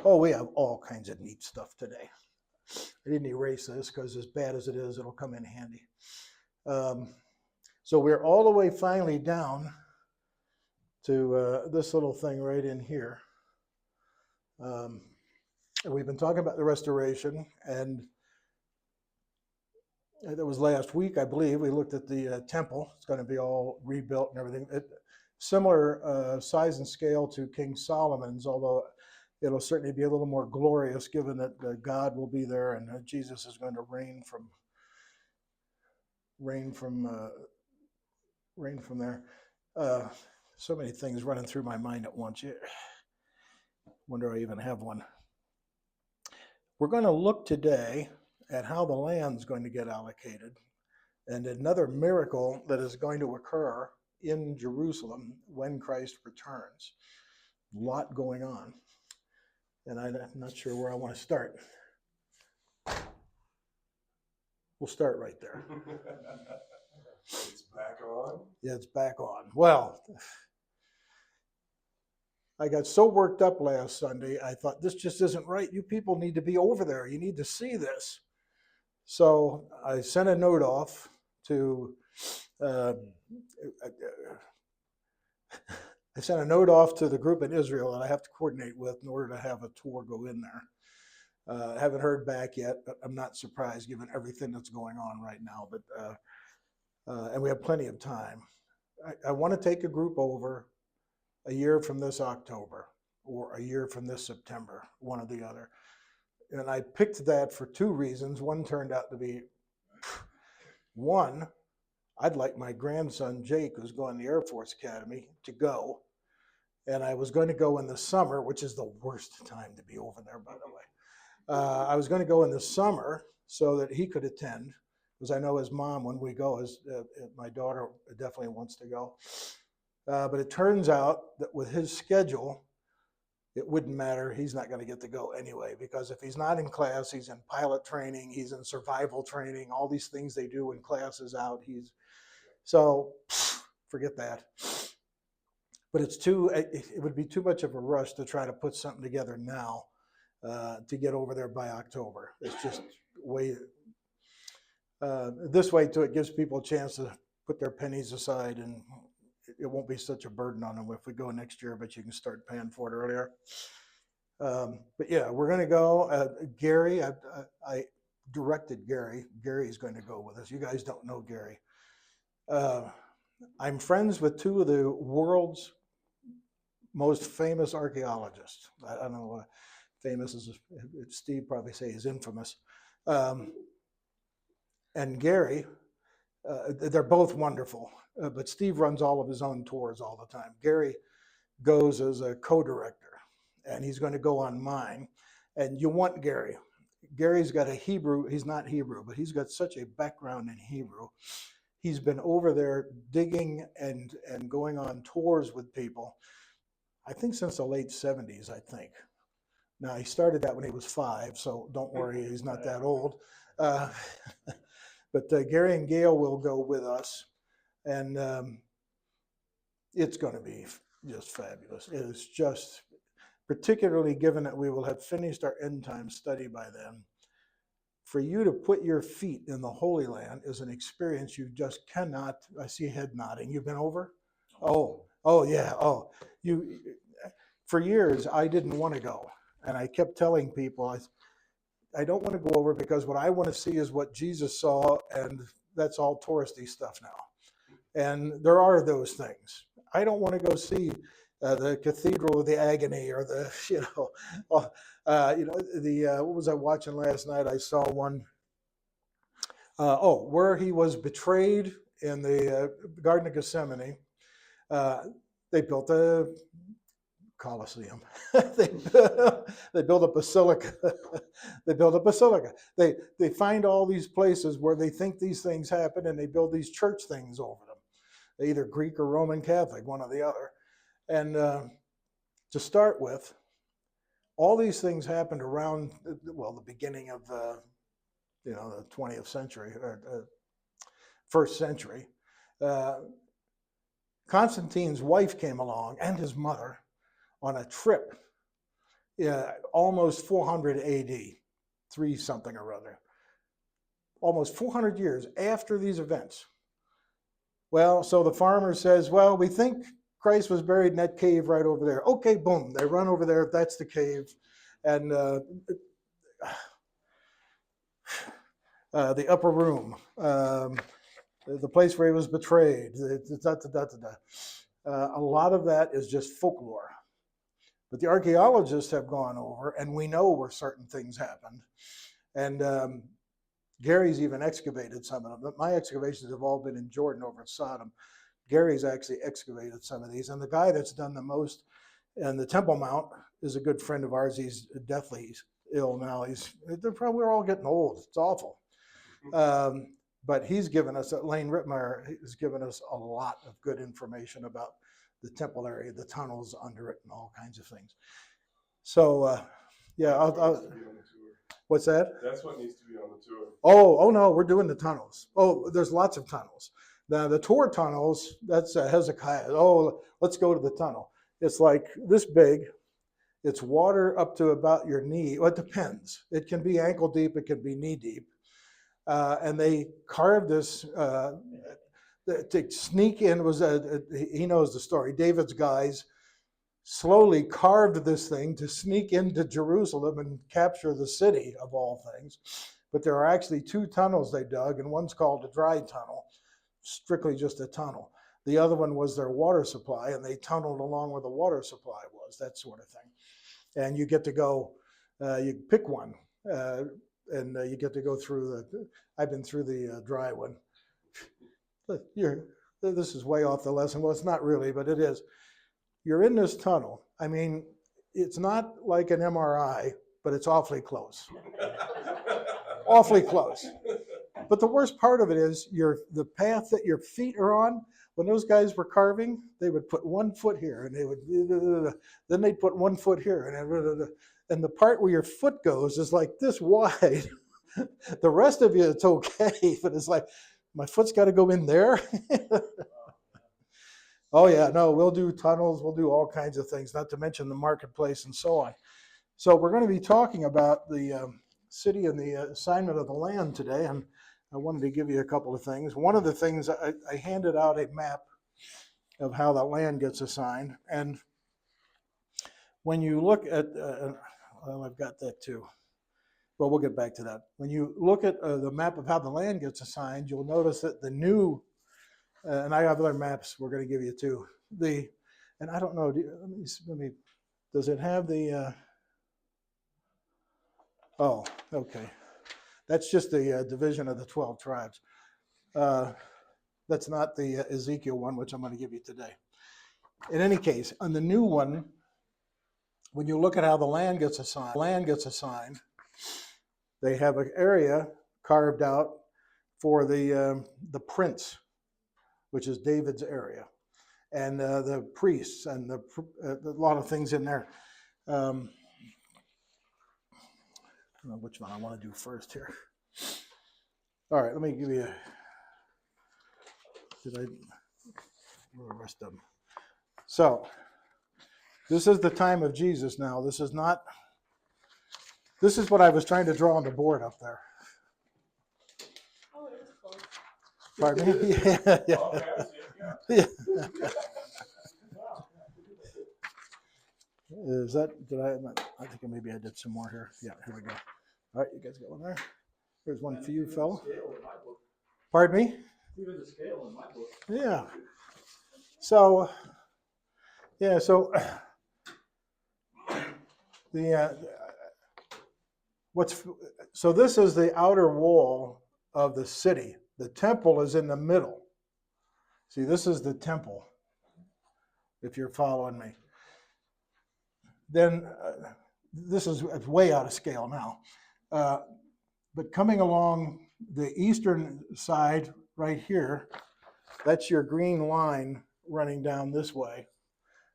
Oh, we have all kinds of neat stuff today. I didn't erase this because as bad as it is, it'll come in handy. So we're all the way finally down to this little thing right in here. And we've been talking about the restoration, and that was last week, I believe. We looked at the temple. It's going to be all rebuilt and everything. Similar size and scale to King Solomon's, although it'll certainly be a little more glorious given that God will be there and Jesus is going to reign from there. So many things running through my mind at once. Wonder I even have one. We're going to look today at how the land's going to get allocated, and another miracle that is going to occur in Jerusalem when Christ returns. A lot going on, and I'm not sure where I want to start. We'll start right there. It's back on? Yeah, it's back on. Well, I got so worked up last Sunday, I thought, this just isn't right. You people need to be over there. You need to see this. So I sent a note off to I sent a note off to the group in Israel that I have to coordinate with in order to have a tour go in there. I haven't heard back yet, but I'm not surprised given everything that's going on right now. But and we have plenty of time. I want to take a group over a year from this October or a year from this September, one or the other. And I picked that for two reasons. One turned out to be, one, I'd like my grandson, Jake, who's going to the Air Force Academy, to go. And I was going to go in the summer, which is the worst time to be over there, by the way. I was going to go in the summer so that he could attend, because I know his mom, when we go, my daughter definitely wants to go. But it turns out that with his schedule, it wouldn't matter. He's not going to get to go anyway, because if he's not in class, he's in pilot training, he's in survival training, all these things they do when class is out. So forget that. But it would be too much of a rush to try to put something together now to get over there by October. It's just this way too, it gives people a chance to put their pennies aside, and it won't be such a burden on them if we go next year, but you can start paying for it earlier. But yeah, we're going to go. Gary, I directed Gary. Gary's going to go with us. You guys don't know Gary. I'm friends with two of the world's most famous archaeologists. I don't know what famous is. Steve probably say he's infamous. And Gary, they're both wonderful. But Steve runs all of his own tours all the time. Gary goes as a co-director, and he's going to go on mine. And you want Gary. Gary's got he's not Hebrew, but he's got such a background in Hebrew. He's been over there digging and going on tours with people, I think since the late 70s, I think. Now, he started that when he was 5, so don't worry, he's not that old. But Gary and Gail will go with us. And it's going to be just fabulous. It is just, particularly given that we will have finished our end time study by then. For you to put your feet in the Holy Land is an experience you just cannot. I see a head nodding. You've been over? Oh yeah. Oh, for years I didn't want to go, and I kept telling people I don't want to go over because what I want to see is what Jesus saw, and that's all touristy stuff now. And there are those things. I don't want to go see the Cathedral of the Agony or what was I watching last night? I saw one. Where he was betrayed in the Garden of Gethsemane. They built a Colosseum. they built a basilica. They built a basilica. They find all these places where they think these things happen, and they build these church things over them. They're either Greek or Roman Catholic, one or the other. And to start with, all these things happened around the beginning of the 20th century or first century. Constantine's wife came along and his mother on a trip yeah, almost 400 AD, 3 something or other. Almost 400 years after these events. Well, so the farmer says, well, we think Christ was buried in that cave right over there. Okay, boom, they run over there. That's the cave. And the upper room, the place where he was betrayed. A lot of that is just folklore. But the archaeologists have gone over, and we know where certain things happened. And Gary's even excavated some of them. But my excavations have all been in Jordan over at Sodom. Gary's actually excavated some of these. And the guy that's done the most in the Temple Mount is a good friend of ours. He's deathly ill now. We're all getting old. It's awful. But he's given us, Lane Rittmeyer has given us a lot of good information about the temple area, the tunnels under it, and all kinds of things. So, yeah, what's that? That's what needs to be on the tour. Oh no, we're doing the tunnels. Oh, there's lots of tunnels. Now the tour tunnels, that's Hezekiah. Oh, let's go to the tunnel. It's like this big. It's water up to about your knee. Well, it depends. It can be ankle deep. It can be knee deep. And they carved this to sneak in. He knows the story. David's guys slowly carved this thing to sneak into Jerusalem and capture the city of all things. But there are actually 2 tunnels they dug, and one's called a dry tunnel, strictly just a tunnel. The other one was their water supply, and they tunneled along where the water supply was, that sort of thing. And you get to go, you pick one, and you get to go through I've been through the dry one. This is way off the lesson. Well, it's not really, but it is. You're in this tunnel. I mean, it's not like an MRI, but it's awfully close. Awfully close. But the worst part of it is the path that your feet are on. When those guys were carving, they would put 1 foot here, and then they'd put 1 foot here, and the part where your foot goes is like this wide. The rest of you, it's okay, but it's like, my foot's got to go in there. Oh yeah, no, we'll do tunnels, we'll do all kinds of things, not to mention the marketplace and so on. So we're going to be talking about the city and the assignment of the land today, and I wanted to give you a couple of things. One of the things, I handed out a map of how the land gets assigned, and when you look at, well, I've got that too. Well, we'll get back to that. When you look at the map of how the land gets assigned, you'll notice that the new, and I have other maps we're going to give you too. And I don't know, let me, does it have the, oh, okay. That's just the division of the 12 tribes. That's not the Ezekiel one, which I'm going to give you today. In any case, on the new one, when you look at how the land gets assigned, they have an area carved out for the prince, which is David's area, and the priests, and a lot of things in there. I don't know which one I want to do first here. All right, let me give you. Where are the rest of them? So, this is the time of Jesus now. This is what I was trying to draw on the board up there. Oh, it was close. Pardon me? Yeah. Is that, I think maybe I did some more here. Yeah, here we go. All right, you guys got one there? There's one for you, fellow. Pardon me? Even the scale in my book. Yeah. So so this is the outer wall of the city. The temple is in the middle. See, this is the temple, if you're following me. Then this is way out of scale now. But coming along the eastern side right here, that's your green line running down this way.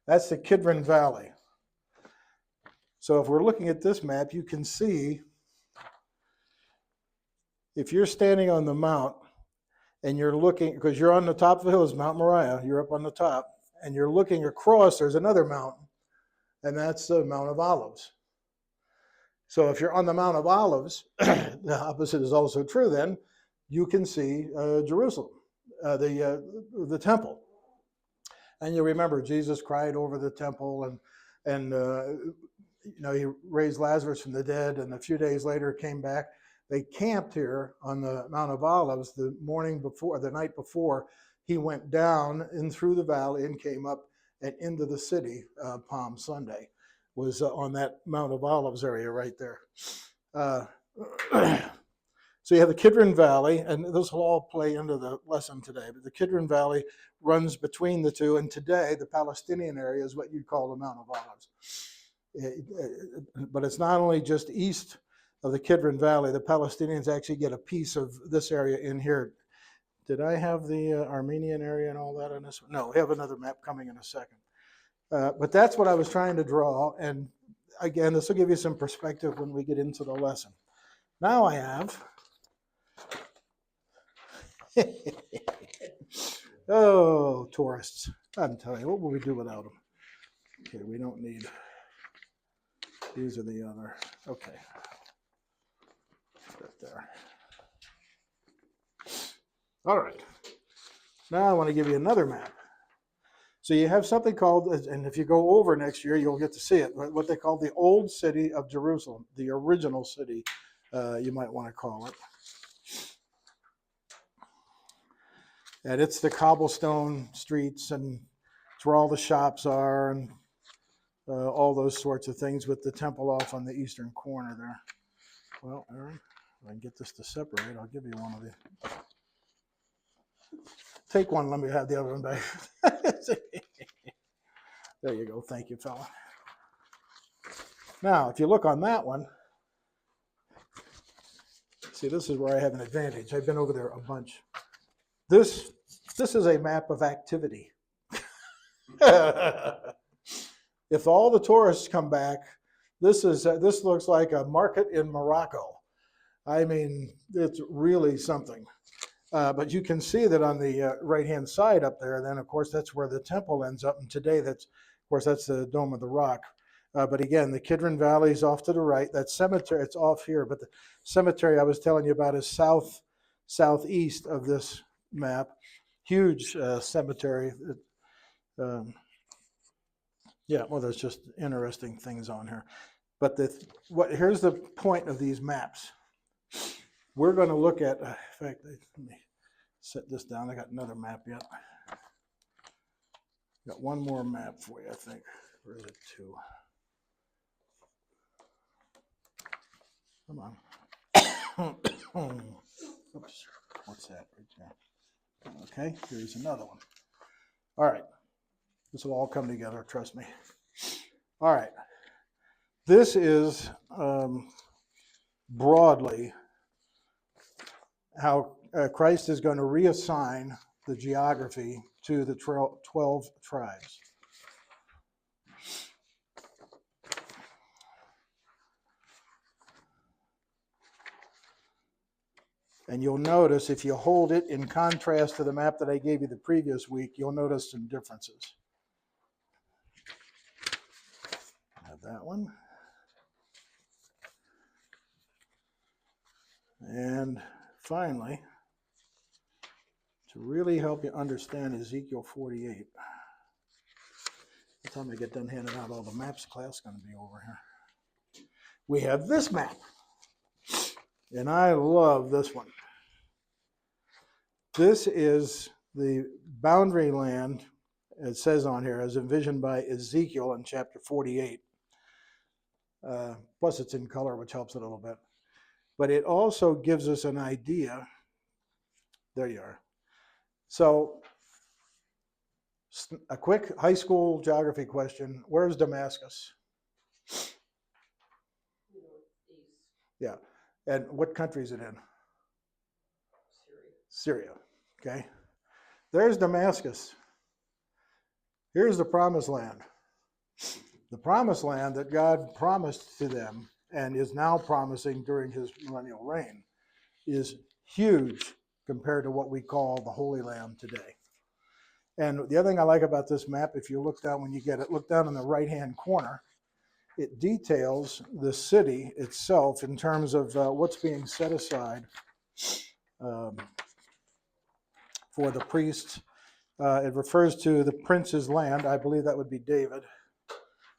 That's the Kidron Valley. So if we're looking at this map, you can see, if you're standing on the mount and you're looking, because you're on the top of the hill is Mount Moriah, you're up on the top, and you're looking across, there's another mountain, and that's the Mount of Olives. So if you're on the Mount of Olives, the opposite is also true. Then you can see Jerusalem, the temple, and you remember Jesus cried over the temple, and he raised Lazarus from the dead, and a few days later came back. They camped here on the Mount of Olives the night before. He went down in through the valley and came up and into the city. Palm Sunday was on that Mount of Olives area right there. So you have the Kidron Valley, and this will all play into the lesson today, but the Kidron Valley runs between the two, and today the Palestinian area is what you'd call the Mount of Olives. But it's not only just east of the Kidron Valley. The Palestinians actually get a piece of this area in here. Did I have the Armenian area and all that on this one? No, we have another map coming in a second. But that's what I was trying to draw, and again, this will give you some perspective when we get into the lesson. Now I have oh, tourists. I'm telling you, what will we do without them? Okay, we don't need, these are the other, okay. Right there. All right. Now I want to give you another map. So you have something called, and if you go over next year, you'll get to see it, what they call the Old City of Jerusalem, the original city, you might want to call it. And it's the cobblestone streets, and it's where all the shops are, and all those sorts of things, with the temple off on the eastern corner there. Well, Aaron, if I can get this to separate, I'll give you one of the. Take one, let me have the other one back. There you go. Thank you, fella. Now, if you look on that one, see, this is where I have an advantage. I've been over there a bunch. This is a map of activity. If all the tourists come back, this looks like a market in Morocco. I mean, it's really something. But you can see that on the right-hand side up there, then, of course, that's where the temple ends up. And today, that's the Dome of the Rock. But again, the Kidron Valley is off to the right. That cemetery, it's off here. But the cemetery I was telling you about is southeast of this map. Huge cemetery. Yeah, well, there's just interesting things on here. But here's the point of these maps. We're going to look at, in fact, let me set this down. I got another map yet. Got one more map for you, I think. Or is it two? Come on. Oops. What's that right there? Okay, here's another one. All right. This will all come together, trust me. All right. This is broadly how Christ is going to reassign the geography to the 12 tribes. And you'll notice, if you hold it in contrast to the map that I gave you the previous week, you'll notice some differences. Have that one. And finally, to really help you understand Ezekiel 48. By the time I get done handing out all the maps, class is going to be over here. We have this map. And I love this one. This is the boundary land, it says on here, as envisioned by Ezekiel in chapter 48. Plus it's in color, which helps it a little bit. But it also gives us an idea. There you are. So, a quick high school geography question. Where's Damascus? East. Yeah. And what country is it in? Syria. Syria. Okay. There's Damascus. Here's the promised land. The promised land that God promised to them and is now promising during his millennial reign is huge compared to what we call the Holy Land today. And the other thing I like about this map, if you look down when you get it, look down in the right-hand corner, it details the city itself in terms of what's being set aside um, for the priests. It refers to the prince's land. I believe that would be David.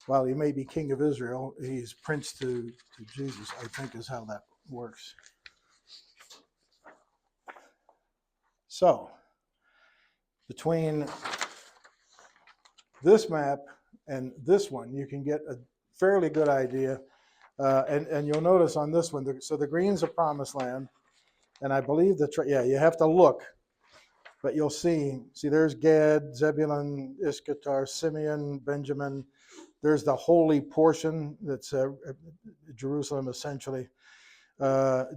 While he may be king of Israel, he's prince to Jesus, I think is how that works. So, between this map and this one, you can get a fairly good idea. And you'll notice on this one, so the green's a promised land. And I believe you have to look, but you'll see there's Gad, Zebulun, Issachar, Simeon, Benjamin. There's the holy portion that's Jerusalem, essentially.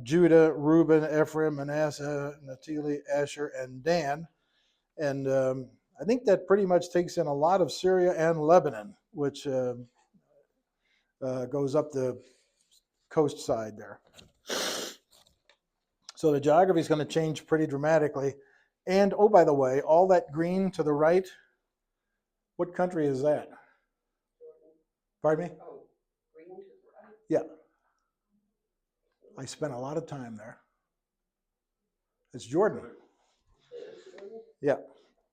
Judah, Reuben, Ephraim, Manasseh, Naphtali, Asher, and Dan. And I think that pretty much takes in a lot of Syria and Lebanon, which goes up the coast side there. So the geography is going to change pretty dramatically. And, oh, by the way, all that green to the right, what country is that? Pardon me? Oh, green to the right. Yeah. I spent a lot of time there. It's Jordan. Yeah.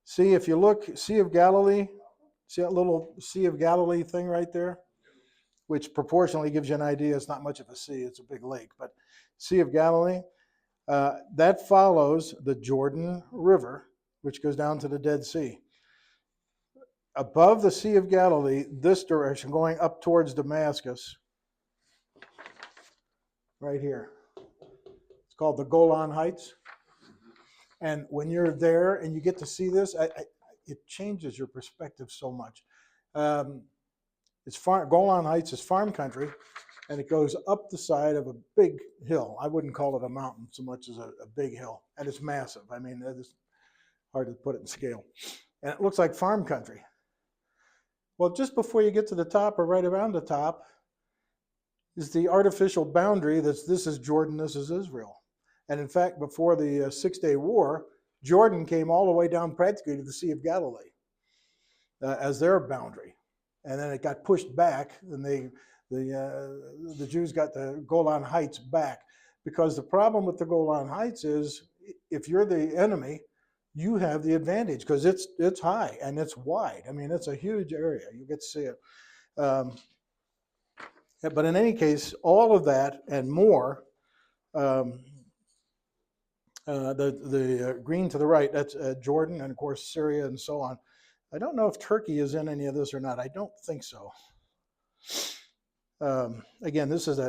See, if you look, Sea of Galilee, see that little Sea of Galilee thing right there? Which proportionally gives you an idea. It's not much of a sea, it's a big lake. But Sea of Galilee, that follows the Jordan River, which goes down to the Dead Sea. Above the Sea of Galilee, this direction, going up towards Damascus, right here. It's called the Golan Heights. And when you're there and you get to see this, it changes your perspective so much. Golan Heights is farm country, and it goes up the side of a big hill. I wouldn't call it a mountain so much as a big hill, and it's massive. I mean, it's hard to put it in scale. And it looks like farm country. Well, just before you get to the top, or right around the top, is the artificial boundary this is Jordan, this is Israel. And in fact, before the 6-Day War, Jordan came all the way down practically to the Sea of Galilee as their boundary. And then it got pushed back, and the Jews got the Golan Heights back. Because the problem with the Golan Heights is, if you're the enemy, you have the advantage because it's high and it's wide. I mean, it's a huge area. You get to see it. But in any case, all of that and more, the green to the right, that's Jordan, and of course Syria and so on. I don't know if Turkey is in any of this or not. I don't think so. Again, this is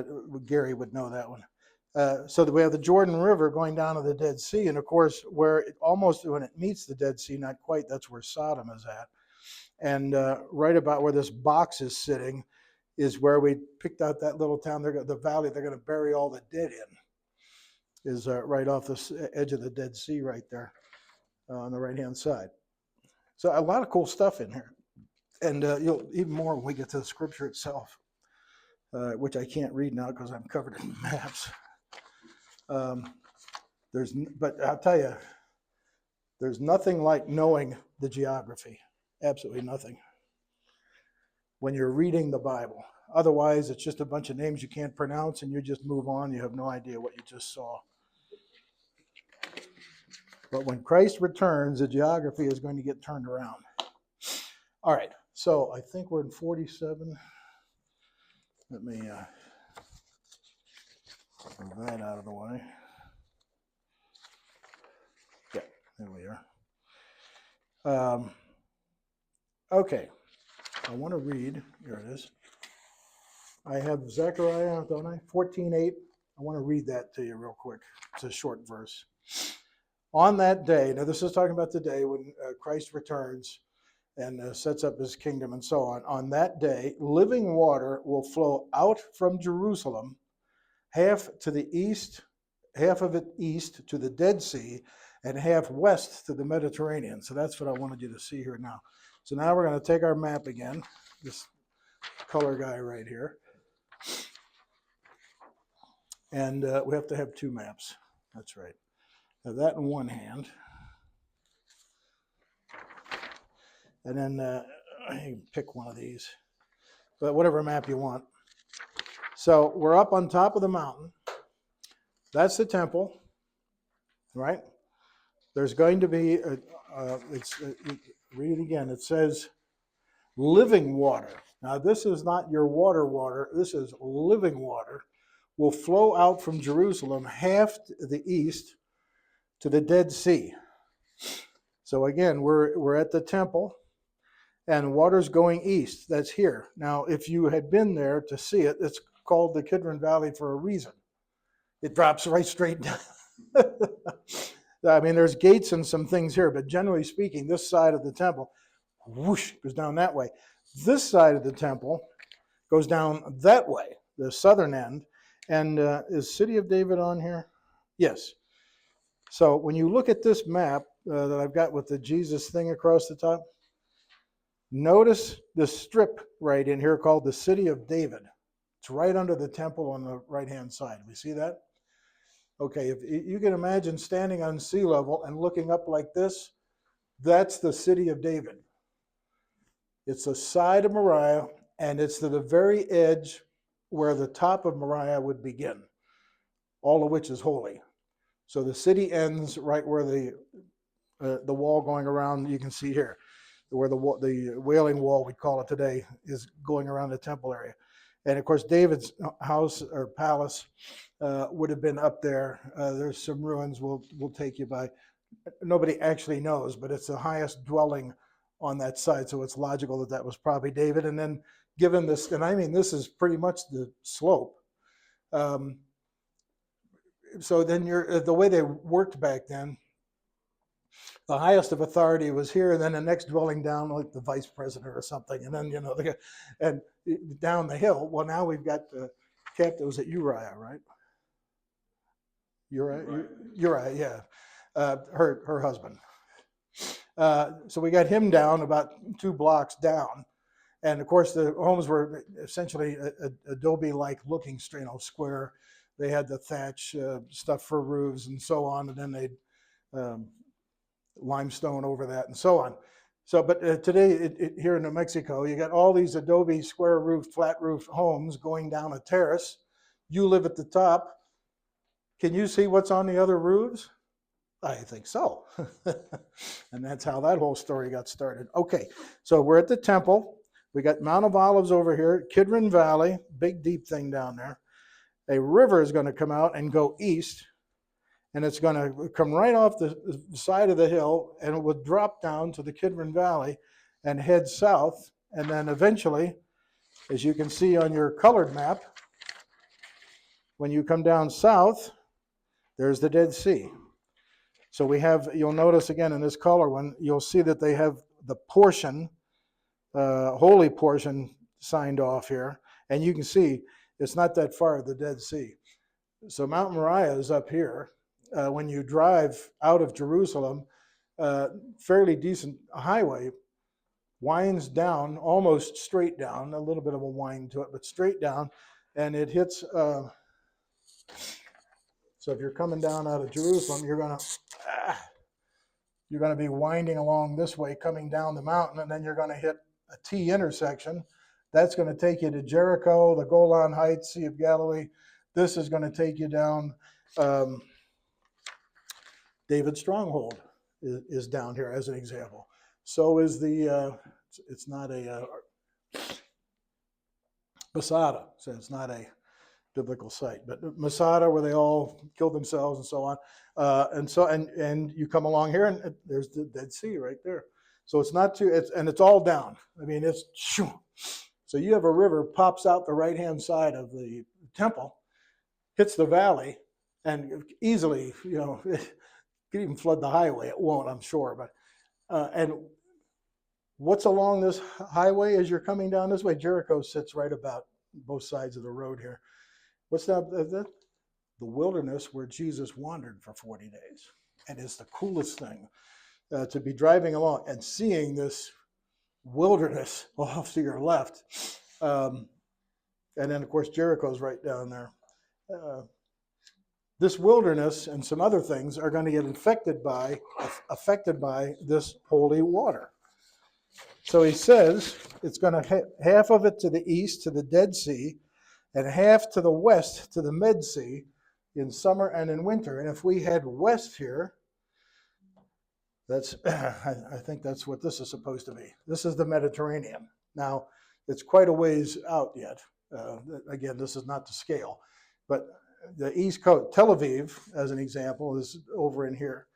Gary would know that one. So we have the Jordan River going down to the Dead Sea, and of course, almost when it meets the Dead Sea, not quite, that's where Sodom is at. And right about where this box is sitting is where we picked out that little town. The valley they're going to bury all the dead in is right off the edge of the Dead Sea right there on the right-hand side. So a lot of cool stuff in here. And you'll even more when we get to the scripture itself, which I can't read now because I'm covered in maps. But I'll tell you, there's nothing like knowing the geography. Absolutely nothing. When you're reading the Bible. Otherwise, it's just a bunch of names you can't pronounce and you just move on. You have no idea what you just saw. But when Christ returns, the geography is going to get turned around. All right, so I think we're in 47. Let me move that out of the way. Yeah, there we are. Okay, I want to read, here it is. I have Zechariah, don't I? 14:8. I want to read that to you real quick. It's a short verse. On that day, now this is talking about the day when Christ returns and sets up his kingdom and so on. On that day, living water will flow out from Jerusalem, half to the east, half of it east to the Dead Sea, and half west to the Mediterranean. So that's what I wanted you to see here now. So now we're going to take our map again, this color guy right here. And we have to have two maps. That's right. Have that in one hand. And then I can pick one of these. but whatever map you want. So we're up on top of the mountain. That's the temple, right? There's going to be, read it again. It says living water. Now, this is not your water. This is living water. Will flow out from Jerusalem half to the east to the Dead Sea. So again, we're at the temple, and water's going east. That's here. Now, if you had been there to see it, it's called the Kidron Valley for a reason. It drops right straight down. I mean, there's gates and some things here, but generally speaking, this side of the temple, whoosh, goes down that way. This side of the temple goes down that way, the southern end. And is City of David on here? Yes. So when you look at this map that I've got with the Jesus thing across the top, notice the strip right in here called the City of David. It's right under the temple on the right-hand side. We see that? Okay, if you can imagine standing on sea level and looking up like this, that's the City of David. It's the side of Moriah, and it's to the very edge where the top of Moriah would begin, all of which is holy. So the city ends right where the wall going around, you can see here, where the Wailing Wall, we call it today, is going around the temple area. And of course, David's house or palace would have been up there. There's some ruins we'll take you by. Nobody actually knows, but it's the highest dwelling on that side, so it's logical that that was probably David. And then given this, and I mean, this is pretty much the slope. So then the way they worked back then, the highest of authority was here, and then the next dwelling down, like the vice president or something, and then and down the hill. Well, now we've got the captain. Was it Uriah, right? Uriah, yeah, her husband. So we got him down about 2 blocks down, and of course the homes were essentially adobe-like looking, square. They had the thatch stuff for roofs and so on, and then they'd limestone over that and so on. So, but today here in New Mexico, you got all these adobe square roof, flat roof homes going down a terrace. You live at the top. Can you see what's on the other roofs? I think so. And that's how that whole story got started. Okay, so we're at the temple. We got Mount of Olives over here, Kidron Valley, big deep thing down there. A river is going to come out and go east, and it's going to come right off the side of the hill, and it will drop down to the Kidron Valley and head south. And then eventually, as you can see on your colored map, when you come down south, there's the Dead Sea. So we have, you'll notice again in this color one, you'll see that they have the portion, holy portion signed off here. And you can see it's not that far of the Dead Sea. So Mount Moriah is up here. When you drive out of Jerusalem, fairly decent highway winds down, almost straight down, a little bit of a wind to it, but straight down, and it hits. So if you're coming down out of Jerusalem, you're gonna be winding along this way, coming down the mountain, and then you're gonna hit a T intersection. That's going to take you to Jericho, the Golan Heights, Sea of Galilee. This is going to take you down. David's stronghold is down here as an example. So is the, it's not a Masada, so it's not a biblical site, but Masada, where they all killed themselves and so on. And you come along here, and there's the Dead Sea right there. So it's not too, it's all down. I mean, it's, so you have a river pops out the right-hand side of the temple, hits the valley, and easily, it could even flood the highway. It won't, I'm sure. But and what's along this highway as you're coming down this way? Jericho sits right about both sides of the road here. What's that? The wilderness where Jesus wandered for 40 days. And it's the coolest thing to be driving along and seeing this wilderness off to your left. And then, of course, Jericho's right down there. This wilderness and some other things are going to get affected by this holy water. So he says it's going to half of it to the east to the Dead Sea, and half to the west to the Med Sea in summer and in winter. And if we head west here, that's I think that's what this is supposed to be. This is the Mediterranean. Now, it's quite a ways out yet. Again, this is not to scale, but the East Coast, Tel Aviv, as an example, is over in here.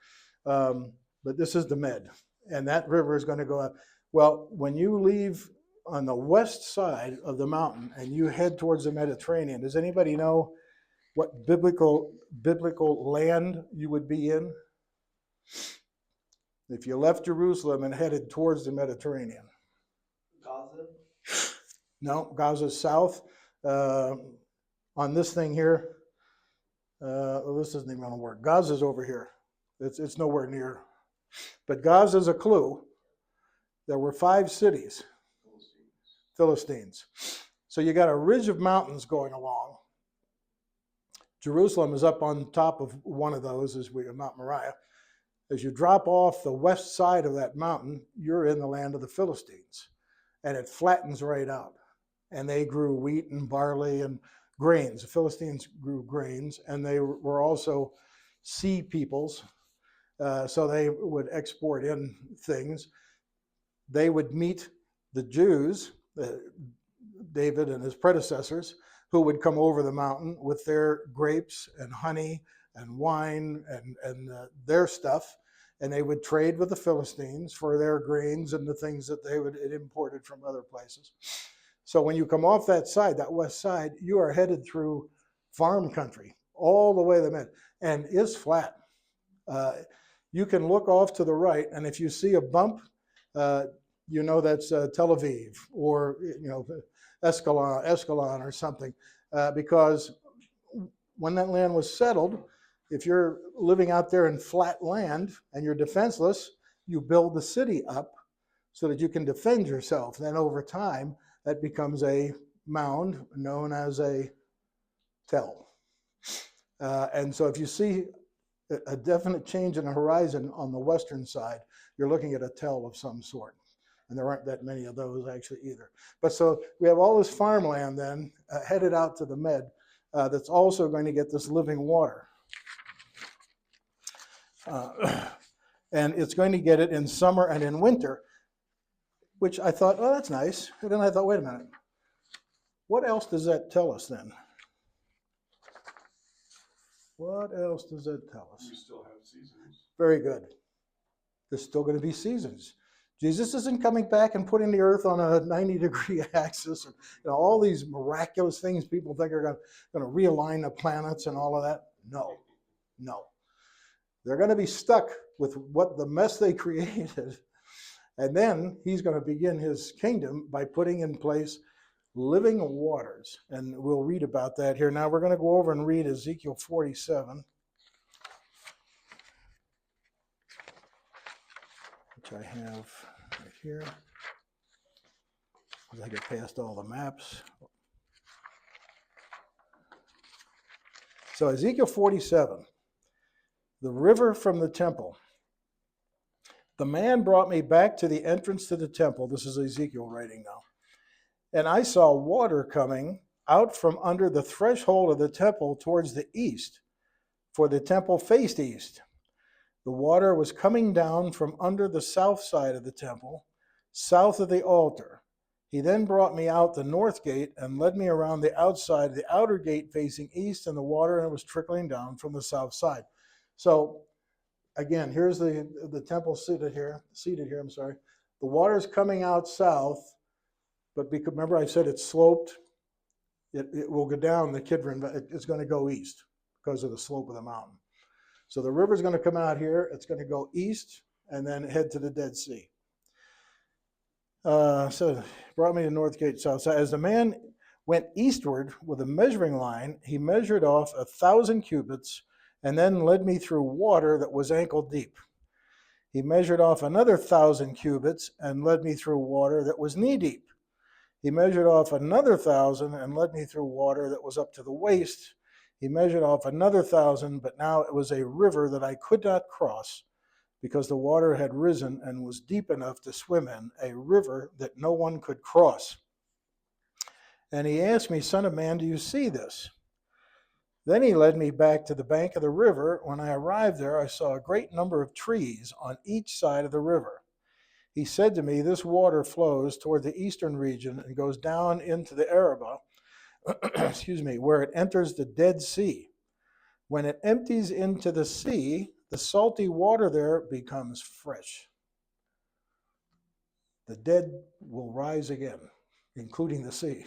But this is the Med, and that river is going to go up. Well, when you leave on the west side of the mountain and you head towards the Mediterranean, does anybody know what biblical land you would be in? If you left Jerusalem and headed towards the Mediterranean. Gaza? No, Gaza's south. On this thing here, this isn't even going to work. Gaza's over here. It's nowhere near. But Gaza's a clue. There were 5 cities, Philistines. So you got a ridge of mountains going along. Jerusalem is up on top of one of those, Mount Moriah. As you drop off the west side of that mountain, you're in the land of the Philistines. And it flattens right out. And they grew wheat and barley and grains. The Philistines grew grains, and they were also sea peoples. So they would export in things. They would meet the Jews, David and his predecessors, who would come over the mountain with their grapes and honey and wine and their stuff, and they would trade with the Philistines for their grains and the things that they would imported from other places. So when you come off that side, that west side, you are headed through farm country all the way to the Med, and it's flat. You can look off to the right, and if you see a bump, you know that's Tel Aviv or Escalon or something, because when that land was settled, if you're living out there in flat land and you're defenseless, you build the city up so that you can defend yourself. Then over time, that becomes a mound known as a tell. And so if you see a definite change in the horizon on the western side, you're looking at a tell of some sort. And there aren't that many of those actually either. But so we have all this farmland then headed out to the Med that's also going to get this living water. And it's going to get it in summer and in winter, which I thought, oh, that's nice. And then I thought, wait a minute. What else does that tell us then? What else does that tell us? We still have seasons. Very good. There's still going to be seasons. Jesus isn't coming back and putting the earth on a 90-degree axis. And, all these miraculous things people think are going to realign the planets and all of that. No. They're going to be stuck with what the mess they created. And then he's going to begin his kingdom by putting in place living waters. And we'll read about that here. Now we're going to go over and read Ezekiel 47. Which I have right here. As I get past all the maps. So Ezekiel 47. The river from the temple. The man brought me back to the entrance to the temple. This is Ezekiel writing now. And I saw water coming out from under the threshold of the temple towards the east, for the temple faced east. The water was coming down from under the south side of the temple, south of the altar. He then brought me out the north gate and led me around the outside, the outer gate facing east, and the water was trickling down from the south side. So again, here's the temple seated here. The water's coming out south, but because, remember I said it's sloped. It will go down the Kidron. It's going to go east because of the slope of the mountain. So the river's going to come out here. It's going to go east and then head to the Dead Sea. So brought me to North Gate South. So as the man went eastward with a measuring line, he measured off 1,000 cubits and then led me through water that was ankle deep. He measured off another 1,000 cubits and led me through water that was knee deep. He measured off another 1,000 and led me through water that was up to the waist. He measured off another 1,000, but now it was a river that I could not cross because the water had risen and was deep enough to swim in, a river that no one could cross. And he asked me, Son of man, do you see this? Then he led me back to the bank of the river. When I arrived there, I saw a great number of trees on each side of the river. He said to me, this water flows toward the eastern region and goes down into the Arabah, excuse me, where it enters the Dead Sea. When it empties into the sea, the salty water there becomes fresh. The dead will rise again, including the sea.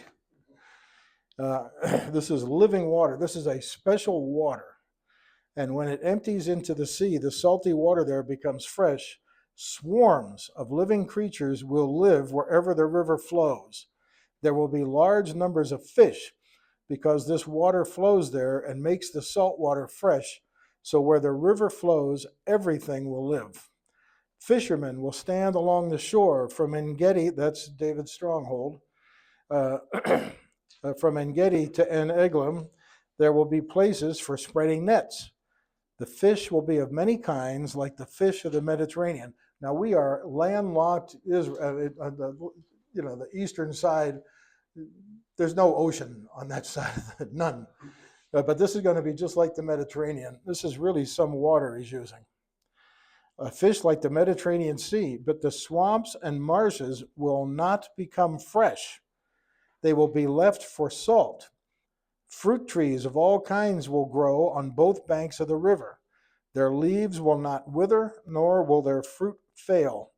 This is living water. This is a special water. And when it empties into the sea, the salty water there becomes fresh. Swarms of living creatures will live wherever the river flows. There will be large numbers of fish because this water flows there and makes the salt water fresh. So where the river flows, everything will live. Fishermen will stand along the shore from En-Gedi, that's David's stronghold, from En-Gedi to En-Eglaim. There will be places for spreading nets. The fish will be of many kinds, like the fish of the Mediterranean. Now we are landlocked Israel, the eastern side. There's no ocean on that side, none. But this is going to be just like the Mediterranean. This is really some water he's using. A fish like the Mediterranean Sea, but the swamps and marshes will not become fresh. They will be left for salt. Fruit trees of all kinds will grow on both banks of the river. Their leaves will not wither, nor will their fruit fail.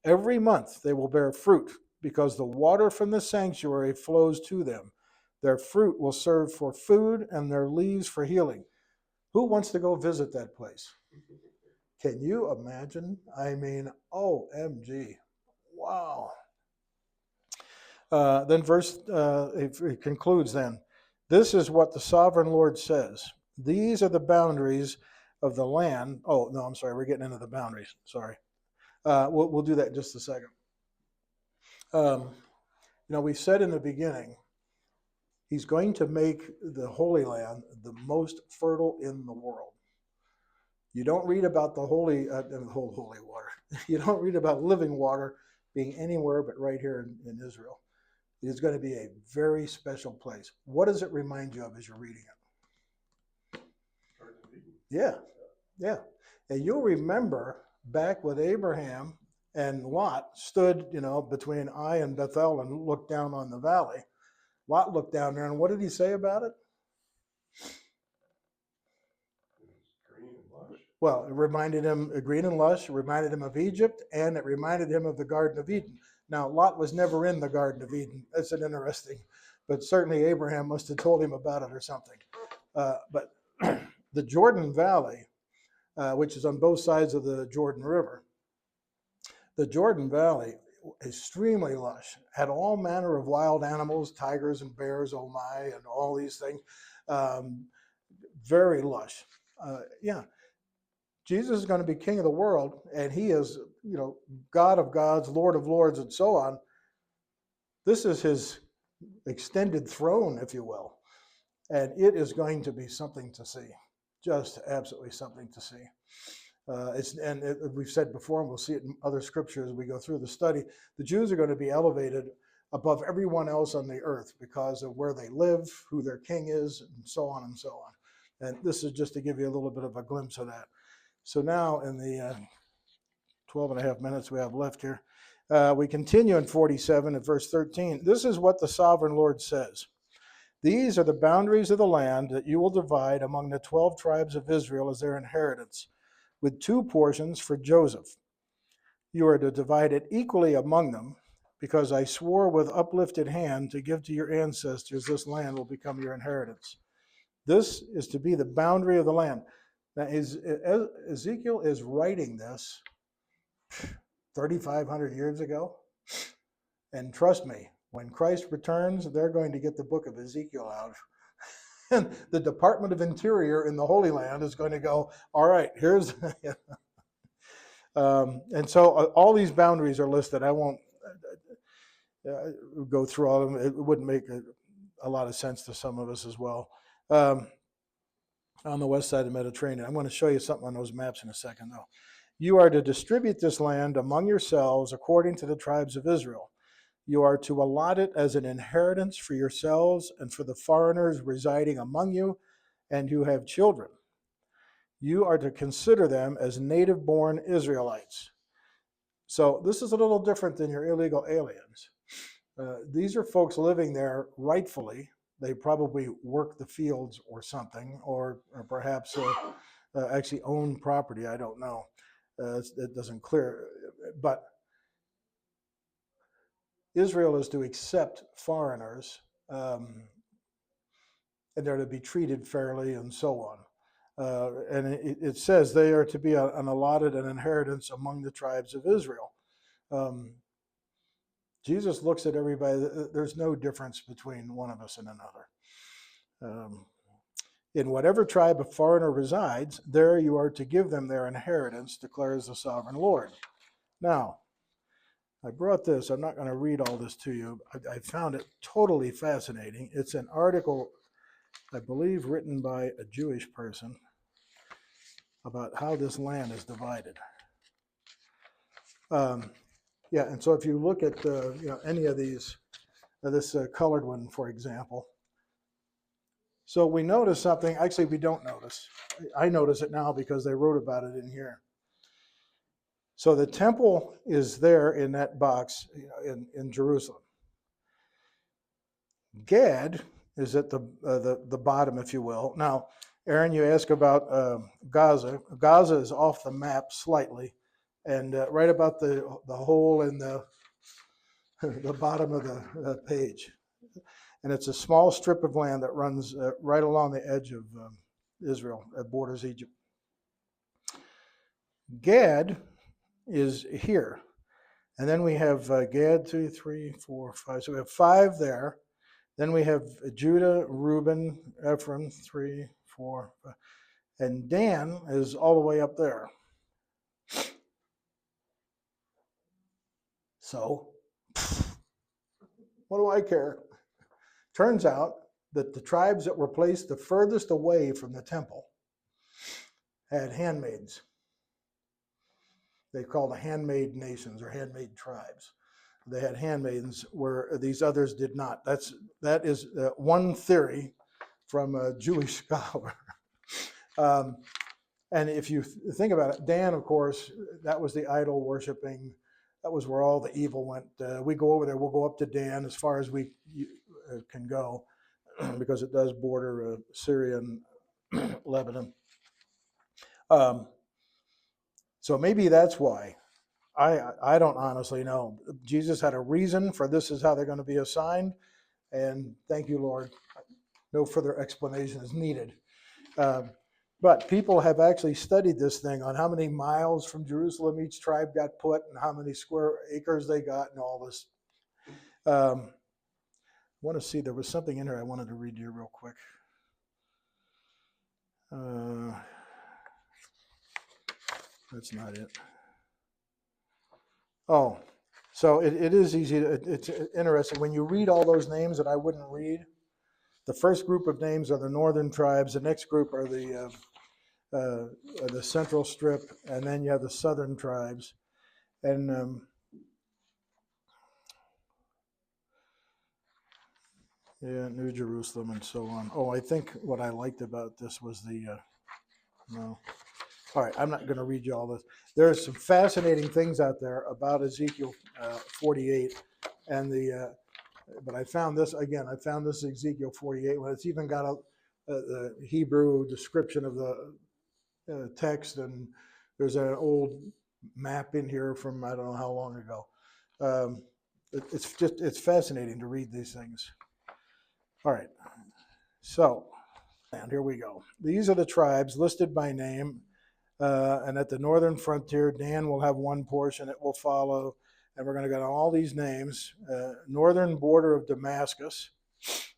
Every month they will bear fruit, because the water from the sanctuary flows to them. Their fruit will serve for food, and their leaves for healing. Who wants to go visit that place? Can you imagine? I mean, OMG. Wow. Then it concludes then. This is what the sovereign Lord says. These are the boundaries of the land. Oh, no, I'm sorry. We're getting into the boundaries. Sorry. We'll do that in just a second. We said in the beginning, he's going to make the Holy Land the most fertile in the world. You don't read about the holy water. You don't read about living water being anywhere but right here in Israel. It is going to be a very special place. What does it remind you of as you're reading it? Yeah. And you'll remember back with Abraham and Lot stood, between Ai and Bethel and looked down on the valley. Lot looked down there, and what did he say about it? Green and lush. Well, it reminded him green and lush, it reminded him of Egypt, and it reminded him of the Garden of Eden. Now, Lot was never in the Garden of Eden. That's an interesting, but certainly Abraham must have told him about it or something. But the Jordan Valley, which is on both sides of the Jordan River, the Jordan Valley, extremely lush, had all manner of wild animals, tigers and bears, oh my, and all these things. Very lush. Jesus is going to be king of the world, and he is, God of gods, Lord of lords, and so on. This is his extended throne, if you will. And it is going to be something to see. Just absolutely something to see. We've said before, and we'll see it in other scriptures as we go through the study, the Jews are going to be elevated above everyone else on the earth because of where they live, who their king is, and so on and so on. And this is just to give you a little bit of a glimpse of that. So now in the 12 and a half minutes we have left here, we continue in 47 at verse 13. This is what the sovereign Lord says. These are the boundaries of the land that you will divide among the 12 tribes of Israel as their inheritance, with 2 portions for Joseph. You are to divide it equally among them, because I swore with uplifted hand to give to your ancestors this land will become your inheritance. This is to be the boundary of the land. Now, Ezekiel is writing this 3,500 years ago. And trust me, when Christ returns, they're going to get the book of Ezekiel out. And the Department of Interior in the Holy Land is going to go, all right, here's... and so all these boundaries are listed. I won't go through all of them. It wouldn't make a lot of sense to some of us as well. on the west side of the Mediterranean. I'm going to show you something on those maps in a second, though. You are to distribute this land among yourselves according to the tribes of Israel. You are to allot it as an inheritance for yourselves and for the foreigners residing among you and who have children. You are to consider them as native-born Israelites. So this is a little different than your illegal aliens. These are folks living there rightfully. They probably work the fields or something, or perhaps actually own property. I don't know. It doesn't clear. But Israel is to accept foreigners, and they're to be treated fairly and so on. And it says they are to be an allotted an inheritance among the tribes of Israel. Jesus looks at everybody. There's no difference between one of us and another. In whatever tribe a foreigner resides, there you are to give them their inheritance, declares the sovereign Lord. Now, I brought this. I'm not going to read all this to you. I found it totally fascinating. It's an article, I believe, written by a Jewish person about how this land is divided. Yeah, and so if you look at any of these, this colored one, for example. So we notice something. Actually, we don't notice. I notice it now because they wrote about it in here. So the temple is there in that box in Jerusalem. Gad is at the bottom, if you will. Now, Aaron, you ask about Gaza. Gaza is off the map slightly, and right about the hole in the bottom of the page. And it's a small strip of land that runs right along the edge of Israel, that borders Egypt. Gad is here. And then we have Gad, 2, 3, 4, 5. So we have 5 there. Then we have Judah, Reuben, Ephraim, 3, 4, 5. And Dan is all the way up there. So, what do I care? Turns out that the tribes that were placed the furthest away from the temple had handmaids. They called the handmaid nations or handmaid tribes. They had handmaidens where these others did not. That is one theory from a Jewish scholar. And if you think about it, Dan, of course, that was the idol worshiping. That was where all the evil went. We go over there. We'll go up to Dan as far as we can go because it does border Syria and Lebanon. So maybe that's why. I don't honestly know. Jesus had a reason for this is how they're going to be assigned. And thank you, Lord. No further explanation is needed. But people have actually studied this thing on how many miles from Jerusalem each tribe got put and how many square acres they got and all this. I want to see, there was something in here I wanted to read to you real quick. That's not it. Oh, so it is easy. It's interesting. When you read all those names that I wouldn't read, the first group of names are the northern tribes. The next group are the central strip, and then you have the southern tribes. And New Jerusalem and so on. Oh, I think what I liked about this was no. All right, I'm not going to read you all this. There are some fascinating things out there about Ezekiel 48, and but I found this again. I found this Ezekiel 48 when it's even got the Hebrew description of the text, and there's an old map in here from I don't know how long ago. It's fascinating to read these things. All right, so and here we go. These are the tribes listed by name. And at the northern frontier, Dan will have one portion. It will follow, and we're going to get all these names. Northern border of Damascus.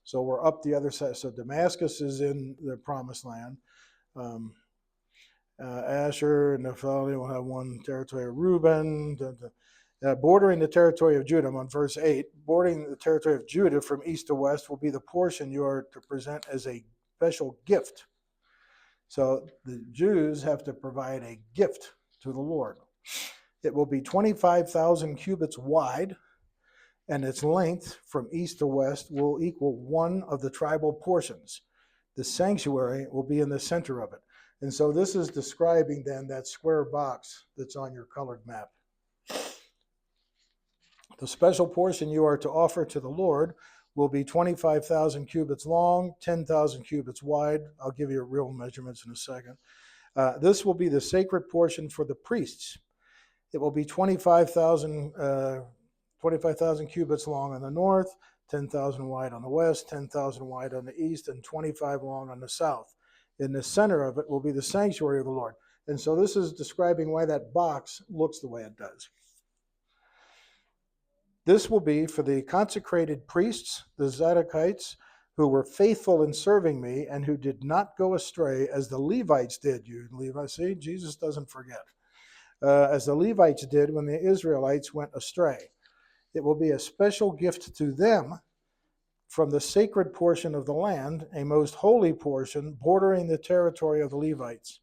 So we're up the other side. So Damascus is in the promised land. Asher and Naphtali will have one territory of Reuben. Bordering the territory of Judah, I'm on verse 8. Bordering the territory of Judah from east to west will be the portion you are to present as a special gift So the Jews have to provide a gift to the Lord. It will be 25,000 cubits wide, and its length from east to west will equal one of the tribal portions. The sanctuary will be in the center of it. And so this is describing then that square box that's on your colored map. The special portion you are to offer to the Lord will be 25,000 cubits long, 10,000 cubits wide. I'll give you real measurements in a second. This will be the sacred portion for the priests. It will be 25,000 cubits long on the north, 10,000 wide on the west, 10,000 wide on the east, and 25 long on the south. In the center of it will be the sanctuary of the Lord. And so this is describing why that box looks the way it does. This will be for the consecrated priests, the Zadokites, who were faithful in serving me and who did not go astray as the Levites did. You Levites, see, Jesus doesn't forget. As the Levites did when the Israelites went astray. It will be a special gift to them from the sacred portion of the land, a most holy portion bordering the territory of the Levites.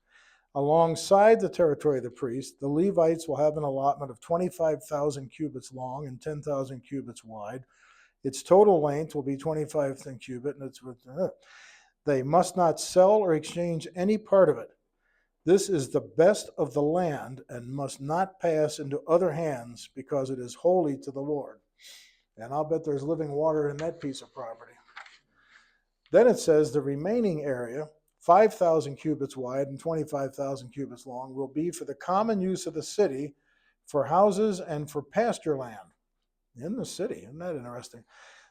Alongside the territory of the priests, the Levites will have an allotment of 25,000 cubits long and 10,000 cubits wide. Its total length will be 25,000 cubits, and they must not sell or exchange any part of it. This is the best of the land and must not pass into other hands because it is holy to the Lord. And I'll bet there's living water in that piece of property. Then it says the remaining area, 5,000 cubits wide and 25,000 cubits long, will be for the common use of the city, for houses and for pasture land. In the city, isn't that interesting?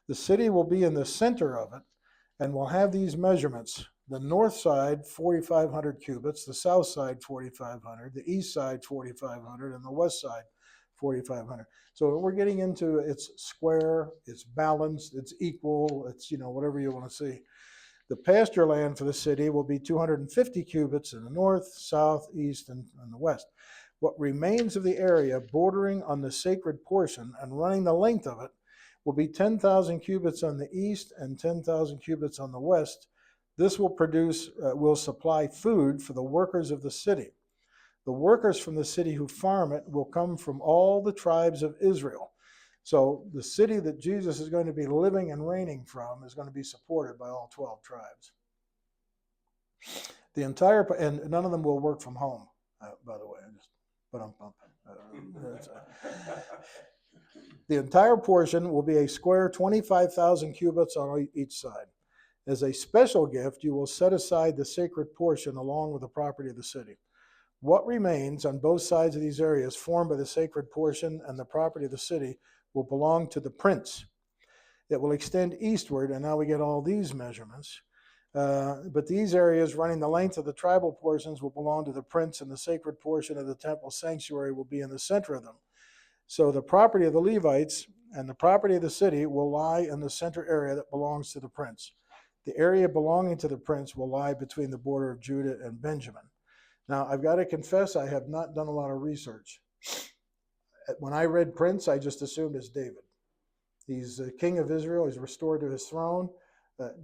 The city will be in the center of it and will have these measurements. The north side, 4,500 cubits, the south side, 4,500, the east side, 4,500, and the west side, 4,500. So we're getting into it's square, it's balanced, it's equal, it's, whatever you want to see. The pasture land for the city will be 250 cubits in the north, south, east, and the west. What remains of the area bordering on the sacred portion and running the length of it will be 10,000 cubits on the east and 10,000 cubits on the west. This will supply food for the workers of the city. The workers from the city who farm it will come from all the tribes of Israel. So the city that Jesus is going to be living and reigning from is going to be supported by all 12 tribes. And none of them will work from home, by the way. The entire portion will be a square 25,000 cubits on each side. As a special gift, you will set aside the sacred portion along with the property of the city. What remains on both sides of these areas formed by the sacred portion and the property of the city will belong to the prince. It will extend eastward, and now we get all these measurements. But these areas running the length of the tribal portions will belong to the prince, and the sacred portion of the temple sanctuary will be in the center of them. So the property of the Levites and the property of the city will lie in the center area that belongs to the prince. The area belonging to the prince will lie between the border of Judah and Benjamin. Now, I've got to confess, I have not done a lot of research. When I read prince, I just assumed it's David. He's the king of Israel. He's restored to his throne.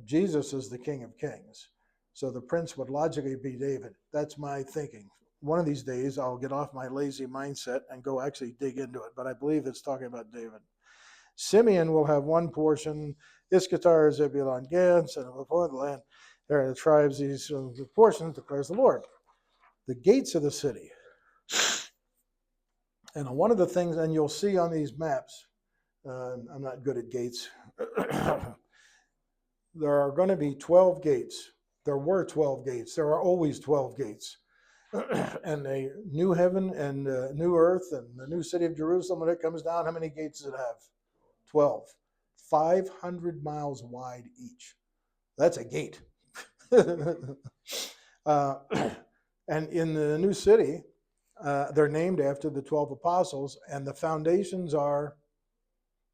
Jesus is the king of kings. So the prince would logically be David. That's my thinking. One of these days, I'll get off my lazy mindset and go actually dig into it. But I believe it's talking about David. Simeon will have one portion. Issachar, Zebulun, Gad, and before the land, there are the tribes. These portions declares the Lord. The gates of the city. And one of the things, and you'll see on these maps, I'm not good at gates. There are going to be 12 gates. There were 12 gates. There are always 12 gates. And a new heaven and new earth and the new city of Jerusalem, when it comes down, how many gates does it have? 12. 500 miles wide each. That's a gate. And in the new city, they're named after the 12 apostles, and the foundations are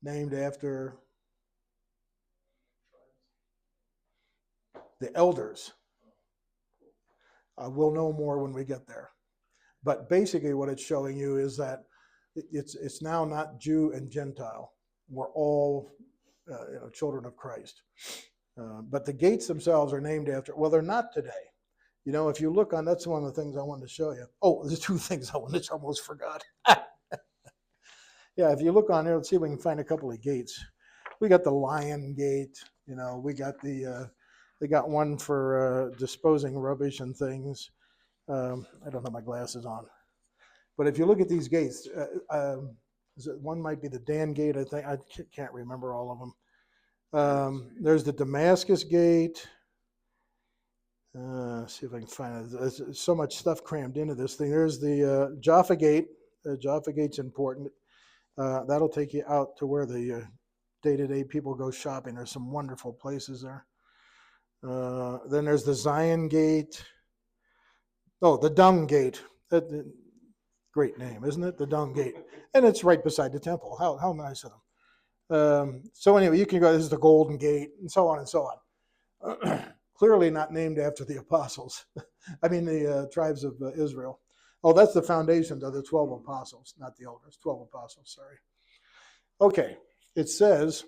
named after the elders. We'll know more when we get there. But basically what it's showing you is that it's now not Jew and Gentile. We're all children of Christ. But the gates themselves are named after, well, they're not today. You know, if you look on, that's one of the things I wanted to show you. Oh, there's two things I wanted to almost forgot. Yeah, if you look on there, let's see if we can find a couple of gates. We got the Lion Gate. You know, we got they got one for disposing rubbish and things. I don't have my glasses on, but if you look at these gates, one might be the Dan Gate. I think I can't remember all of them. There's the Damascus Gate. See if I can find it. There's so much stuff crammed into this thing. There's the Jaffa Gate. Jaffa Gate's important. That'll take you out to where the day-to-day people go shopping. There's some wonderful places there. Then there's the Zion Gate. Oh, the Dung Gate. Great name, isn't it? The Dung Gate. And it's right beside the temple. How nice of them. So anyway, you can go, this is the Golden Gate, and so on and so on. Clearly not named after the apostles. I mean, the tribes of Israel. Oh, that's the foundations of the 12 apostles, not the elders, 12 apostles, sorry. Okay, it says,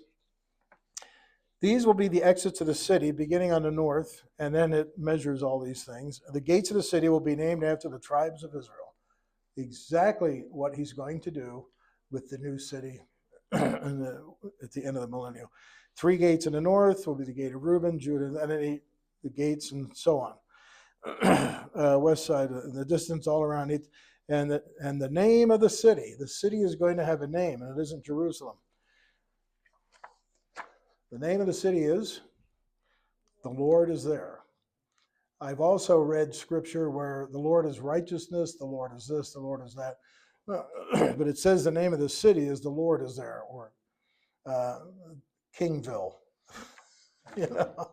these will be the exits of the city beginning on the north, and then it measures all these things. The gates of the city will be named after the tribes of Israel. Exactly what he's going to do with the new city at the end of the millennium. 3 gates in the north will be the gate of Reuben, Judah, and then the gates and so on. West side, the distance all around it, and the name of the city is going to have a name, and it isn't Jerusalem. The name of the city is the Lord is there. I've also read scripture where the Lord is righteousness, the Lord is this, the Lord is that, but it says the name of the city is the Lord is there, or Kingville. You know.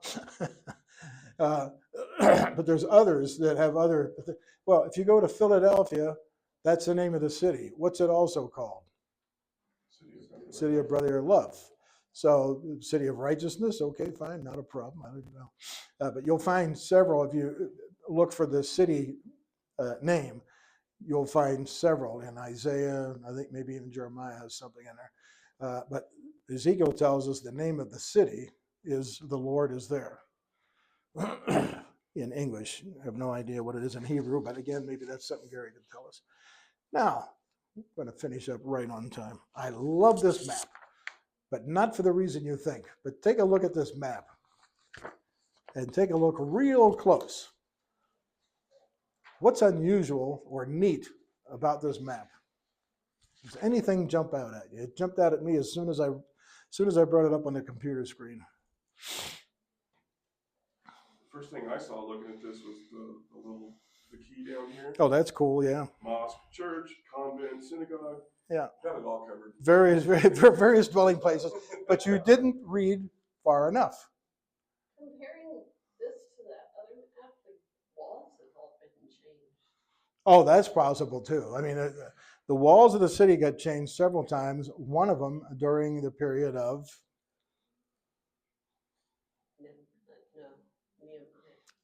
But there's others that have other. Well, if you go to Philadelphia, that's the name of the city. What's it also called? City of brotherly love. So, city of righteousness. Okay, fine, not a problem. I don't know, but you'll find several. If you look for the city name, you'll find several in Isaiah. I think maybe even Jeremiah has something in there. But Ezekiel tells us the name of the city is the Lord is there. In English. I have no idea what it is in Hebrew, but again, maybe that's something Gary could tell us. Now, I'm going to finish up right on time. I love this map, but not for the reason you think. But take a look at this map and take a look real close. What's unusual or neat about this map? Does anything jump out at you? It jumped out at me as soon as I brought it up on the computer screen. First thing I saw looking at this was the key down here. Oh, that's cool, yeah. Mosque, church, convent, synagogue. Yeah. Got it all covered. Various dwelling places, but you didn't read far enough. Comparing this to that other map, the walls have all been changed. Oh, that's possible too. I mean, the walls of the city got changed several times. One of them during the period of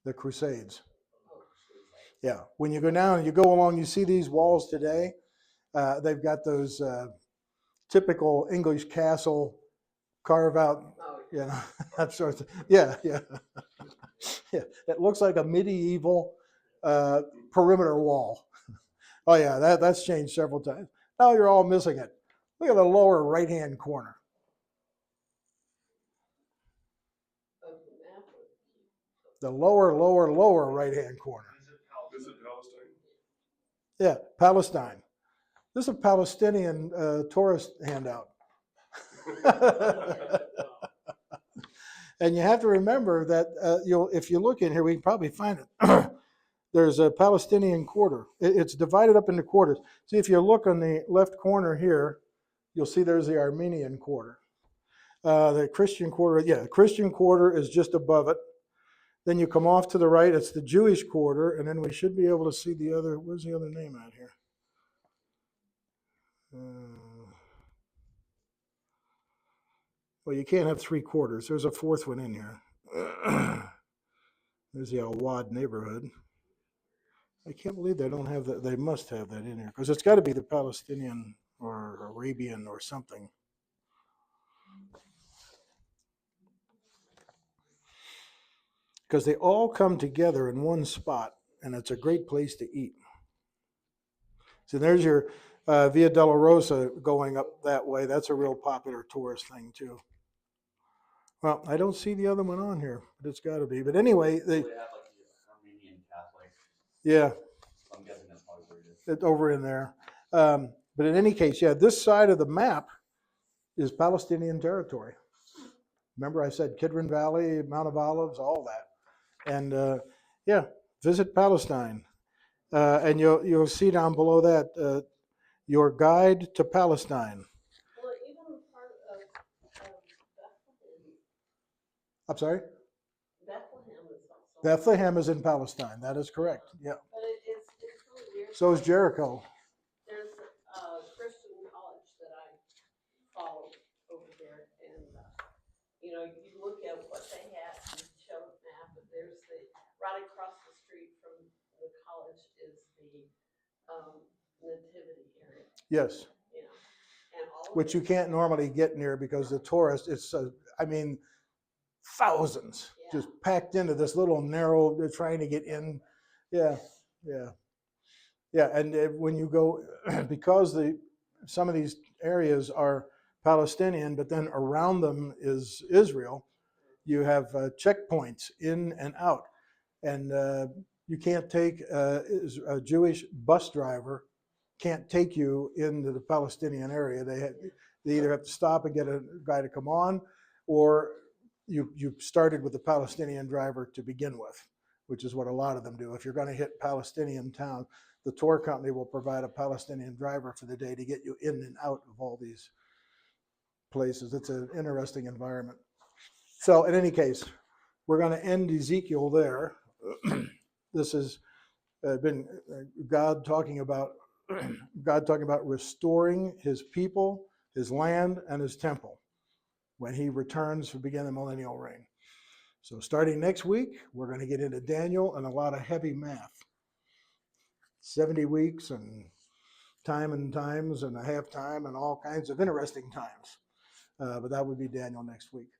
the Crusades. Yeah, when you go down and you go along, you see these walls today. They've got those typical English castle carve out, you know, that sort of thing. Yeah. Yeah. It looks like a medieval perimeter wall. Oh yeah, that's changed several times. Now you're all missing it. Look at the lower right-hand corner. The lower right-hand corner. Visit Palestine. Yeah, Palestine. This is a Palestinian tourist handout. And you have to remember that if you look in here, we can probably find it. There's a Palestinian quarter. It's divided up into quarters. See, if you look on the left corner here, you'll see there's the Armenian quarter. The Christian quarter, yeah, the Christian quarter is just above it. Then you come off to the right, it's the Jewish quarter, and then we should be able to see the other, where's the other name out here? Well, you can't have 3 quarters. There's a 4th one in here. There's the Al-Wad neighborhood. I can't believe they don't have that. They must have that in here because it's got to be the Palestinian or Arabian or something. Because they all come together in one spot and it's a great place to eat. So there's your Via Dolorosa going up that way. That's a real popular tourist thing too. Well, I don't see the other one on here, but it's got to be. But anyway, They have like the Armenian Catholic. yeah, I'm guessing that's probably where it is. it's over in there. But in any case, yeah, this side of the map is Palestinian territory. Remember, I said Kidron Valley, Mount of Olives, all that, and yeah, visit Palestine, and you'll see down below that your guide to Palestine. Well, even part of Bethlehem, I'm sorry, Bethlehem is also. Bethlehem is in Palestine. That is correct. Yeah. But it's really weird. So is Jericho. There's a Christian college that I follow over there, and you know, you look at what they had and show a map, but there's right across the street from the college is the nativity area, Yes, you know, and all of which you it- can't normally get near because the tourists. It's I mean, thousands just packed into this little narrow. They're trying to get in. Yeah, yeah, yeah. And when you go, because some of these areas are Palestinian, but then around them is Israel. You have checkpoints in and out, and you can't take a Jewish bus driver can't take you into the Palestinian area. They either have to stop and get a guy to come on, or you started with the Palestinian driver to begin with, which is what a lot of them do. If you're going to hit Palestinian town, the tour company will provide a Palestinian driver for the day to get you in and out of all these places. It's an interesting environment. So in any case, we're going to end Ezekiel there. This has been God talking about restoring his people, his land, and his temple when he returns to begin the millennial reign. So starting next week, we're going to get into Daniel and a lot of heavy math. 70 weeks and times and a half time and all kinds of interesting times. But that would be Daniel next week.